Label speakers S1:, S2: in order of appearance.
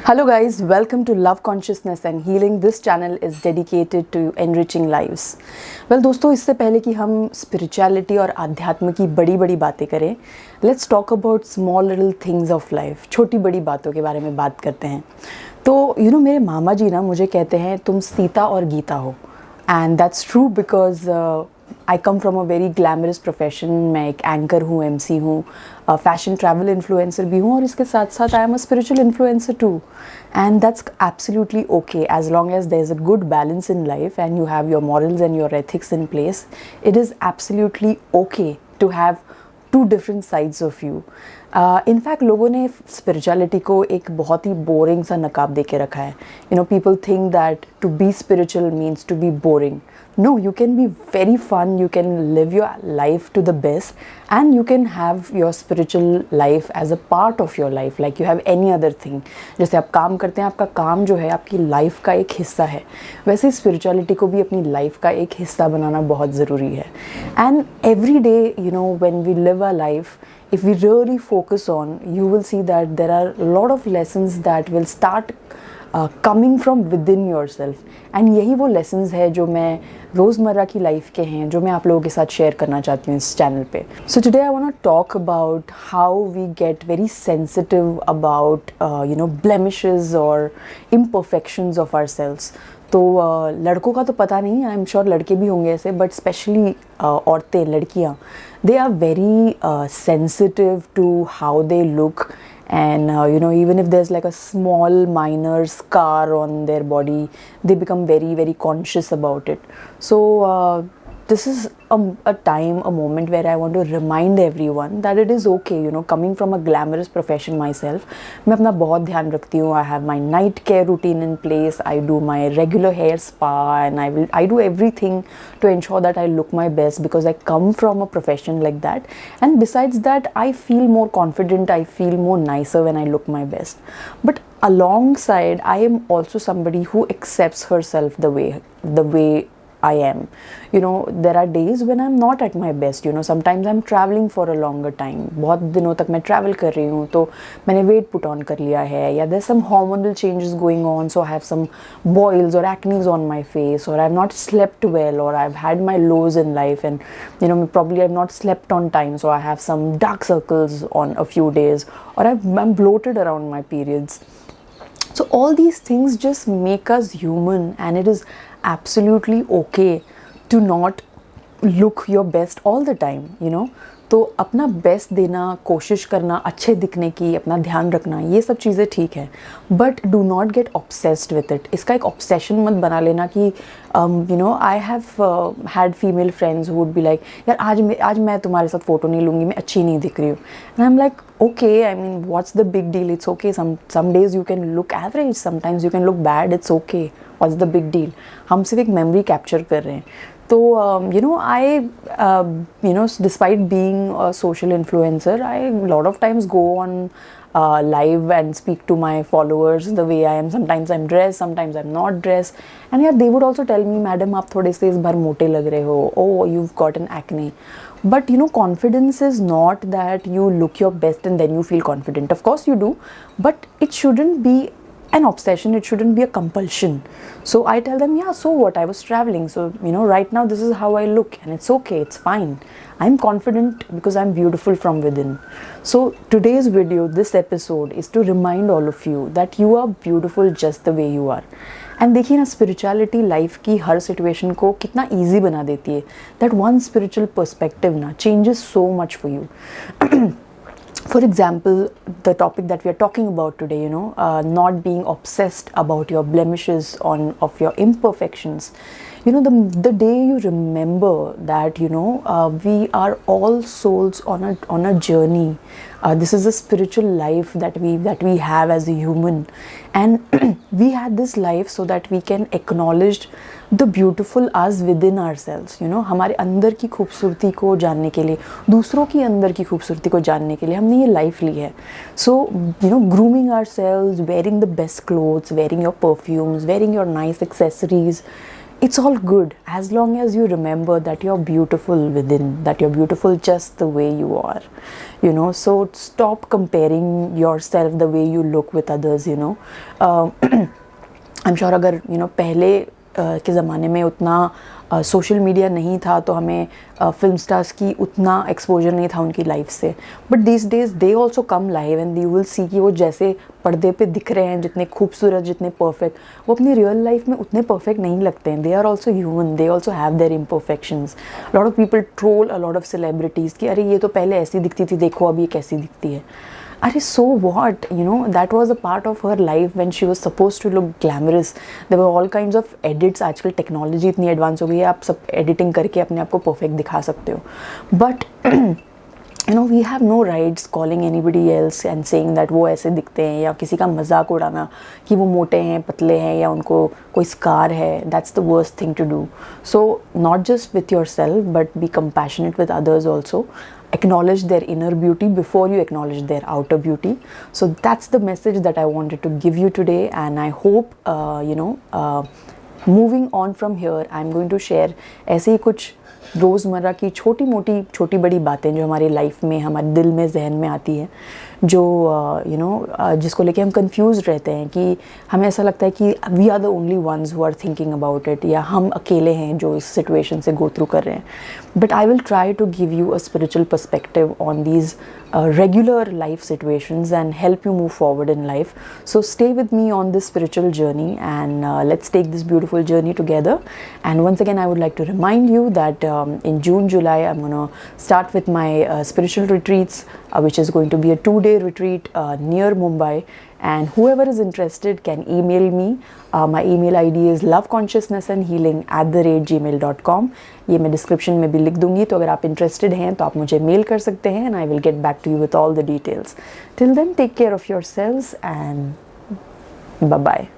S1: Hello guys, welcome to Love Consciousness and Healing. This channel is dedicated to enriching lives. Well दोस्तों, इससे पहले कि हम spirituality और आध्यात्म की बड़ी बड़ी बातें करें, let's talk about small little things of life. छोटी बड़ी बातों के बारे में बात करते हैं. तो मेरे मामा जी ना मुझे कहते हैं तुम सीता और गीता हो. And that's true because I come from a very glamorous profession. मैं एक एंकर हूँ, एमसी हूँ, फैशन ट्रैवल इन्फ्लुएंसर भी हूँ और इसके साथ साथ I am a spiritual influencer too. And that's absolutely okay as long as there is a good balance in life and you have your morals and your ethics in place. It is absolutely okay to have two different sides of you. In fact लोगों ने spirituality को एक बहुत ही boring सा नकाब दे के रखा है. People think that to be spiritual means to be boring. No, you can be very fun, you can live your life to the best and you can have your spiritual life as a part of your life like you have any other thing. जैसे आप काम करते हैं, आपका काम जो है आपकी लाइफ का एक हिस्सा है, वैसे स्पिरिचुअलिटी को भी अपनी लाइफ का एक हिस्सा बनाना बहुत ज़रूरी है. And every day when we live our life, if we really focus on, you will see that there are a lot of lessons that will start coming from with in your self. And यही वो lessons है जो मैं रोज़मर्रा की life के हैं, जो मैं आप लोगों के साथ शेयर करना चाहती हूँ इस चैनल पे. So today I want to talk about how we get very sensitive about blemishes और इम्परफेक्शंस ऑफ आवर सेल्व्स. तो लड़कों का तो पता नहीं, आई एम श्योर लड़के भी होंगे ऐसे, बट स्पेशली औरतें, लड़कियाँ, they are very sensitive to how they look. And even if there's like a small minor scar on their body, they become very very conscious about it. So this is a time, a moment where I want to remind everyone that it is okay. Coming from a glamorous profession myself, मैं अपना बहुत ध्यान रखती हूँ. I have my night care routine in place. I do my regular hair spa and I do everything to ensure that I look my best because I come from a profession like that. And besides that, I feel more confident. I feel more nicer when I look my best. But alongside, I am also somebody who accepts herself the way I am. There are days when I'm not at my best. Sometimes I'm traveling for a longer time. बहुत दिनों तक मैं travel कर रही हूँ, तो मैंने weight put on कर लिया है, या there's some hormonal changes going on, so I have some boils or acne on my face, or I've not slept well, or I've had my lows in life, and probably I've not slept on time, so I have some dark circles on a few days, or I'm bloated around my periods. So all these things just make us human, and it is absolutely okay to not look your best all the time. तो अपना best देना, कोशिश करना, अच्छे दिखने की, अपना ध्यान रखना, ये सब चीज़ें ठीक है, but do not gate obsessed with it. इसका एक ऑब्सेशन मत बना लेना कि I have had female friends who would be like, यार आज मैं तुम्हारे साथ फ़ोटो नहीं लूँगी, मैं अच्छी नहीं दिख रही हूँ. And I am like, okay, I mean, what's the big deal? It's okay. Some days you can look average, sometimes you can look bad. It's okay. What's the big deal? हम सिर्फ एक memory capture कर रहे हैं. तो despite being a social influencer, I a lot of times go on live and speak to my followers the way I am. Sometimes I'm dressed, sometimes I'm not dressed, and yeah, they would also tell me, madam आप थोड़े से इस बार मोटे लग रहे हो, oh you've got an acne. But confidence is not that you look your best and then you feel confident. Of course you do, but it shouldn't be an obsession, it shouldn't be a compulsion. So I tell them, yeah, so what, I was traveling, so right now this is how I look, and it's okay, it's fine. I'm confident because I'm beautiful from within. So today's video, this episode is to remind all of you that you are beautiful just the way you are. And देखिए ना, spirituality life की हर situation को कितना easy बना देती है. That one spiritual perspective ना changes so much for you. For example, the topic that we are talking about today, not being obsessed about your blemishes of your imperfections. The day you remember that we are all souls on a journey. This is a spiritual life that we have as a human, and we had this life so that we can acknowledge the beautiful us within ourselves. हमारे अंदर की खूबसूरती को जानने के लिए, दूसरों की अंदर की खूबसूरती को जानने के लिए हमने ये लाइफ ली है. So grooming ourselves, wearing the best clothes, wearing your perfumes, wearing your nice accessories, it's all good as long as you remember that you're beautiful within, that you're beautiful just the way you are, you know. So stop comparing yourself the way you look with others, you know. I'm sure अगर you know पहले के ज़माने में उतना social media नहीं था तो हमें फिल्म स्टार्स की उतना एक्सपोजर नहीं था उनकी लाइफ से, but this days they also come live and you will see कि वो जैसे पर्दे पे दिख रहे हैं, जितने खूबसूरत, जितने परफेक्ट, वो अपनी रियल लाइफ में उतने परफेक्ट नहीं लगते हैं. They are also human, they also have their imperfections. Lot of people troll a lot of celebrities कि अरे ये तो पहले ऐसी दिखती थी, देखो अभी ये कैसी दिखती है. अरे so what, you know, that was a part of her life when she was supposed to look glamorous. There were all kinds of edits. आजकल टेक्नोलॉजी इतनी एडवांस हो गई है, आप सब एडिटिंग करके अपने आप को परफेक्ट दिखा सकते हो. But you know, we have no rights calling anybody else and saying that वो ऐसे दिखते हैं, या किसी का मजाक उड़ाना कि वो मोटे हैं, पतले हैं, या उनको कोई स्कार है. That's the worst thing to do. So not just with yourself but be compassionate with others also. Acknowledge their inner beauty before you acknowledge their outer beauty. So that's the message that I wanted to give you today, and I hope moving on from here I'm going to share ऐसे ही कुछ रोज़मर्रा की छोटी मोटी छोटी बड़ी बातें जो हमारी लाइफ में, हमारे दिल में, जहन में आती है, जो जिसको लेके हम कंफ्यूज रहते हैं कि हमें ऐसा लगता है कि we are the only ones who are thinking about it, या हम अकेले हैं जो इस सिचुएशन से गो थ्रू कर रहे हैं. But I will try to give you a spiritual perspective on these regular life situations and help you move forward in life. So stay with me on this spiritual journey, and let's take this beautiful journey together. And once again I would like to remind you that in June, July I'm going to start with my spiritual retreats, which is going to be a 2-day retreat near Mumbai. And whoever is interested can email me. My email ID is loveconsciousnessandhealing@gmail.com. ये मैं description में भी लिख दूंगी, तो अगर आप interested हैं तो आप मुझे मेल कर सकते हैं, and I will get back to you with all the details. Till then take care of yourselves and bye bye.